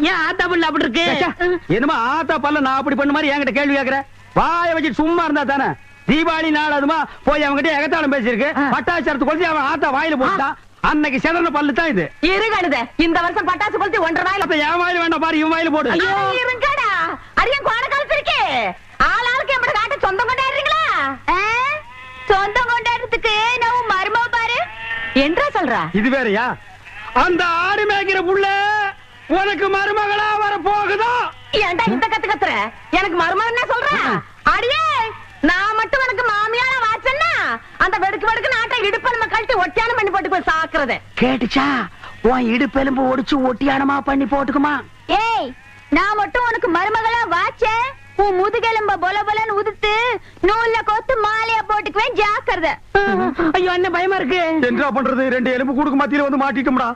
ஏன் ஆத்தா பல்ல அப்படி இருக்கு? என்னமா ஆத்தா பல்ல நான் அப்படி பண்ண மாதிரி என்கிட்ட கேள்வி கேக்குற? வாய வச்சு சும்மா இருந்தா தானே. தீபாவளி நாள் அதுமா போய் அவங்கிட்ட எகத்தாளம் பேசிருக்கு. பட்டாசு கொளுத்தி அவன் ஆத்தா வாயில போட்டான். அன்னைக்கு செதற பல்லு தான் இது. இருங்கடுத இந்த வருஷம் பட்டாசு கொளுத்தி 1.5 வாயில. அப்ப என் வாயில வேண்டாம் பாரு, இவன் வாயில போடு. இருங்கடா அரியன் கோண காலத்து இருக்கே. ஆளாளுக்கு எம்பட காட்ட சொந்தம் கொண்டாடுறீங்களா? சொந்தம் கொண்டாடுறதுக்கு நான் மருமவ பாரு என்றா சொல்றா. இது வேறயா? அந்த ஆடு மேய்க்கிற புள்ள உனக்கு மருமகளா வர போகுதோ? ஏன்டா இந்த கத்து கத்துற? எனக்கு மருமகன் சொல்ற? அடியே நான் மட்டும் உனக்கு மாமியாரா வாச்சன்னா அந்த வெடுக்கு நாட்டை இடுப்பெலும்ப கழட்டி ஒட்டியானம் பண்ணி போட்டு போய் சாக்குறத கேட்டுச்சா? உன் இடுப்பெலும்பு ஒடிச்சு ஒட்டியானமா பண்ணி போட்டுக்குமா? ஏய் நான் மட்டும் உனக்கு மருமகளா வாச்சேன், உன் முதுகெலும்ப பொல பொலன்னு உதுத்து நூல்ல கோத்து மாலையா போட்டுக்குவேன். ஜாக்கிரதை. ஐயோ அண்ணன் பயமா இருக்கு. என்ன பண்றது? 2 எலும்பு கூடுக்கு மத்தியில வந்து மாட்டிட்டோம்டா.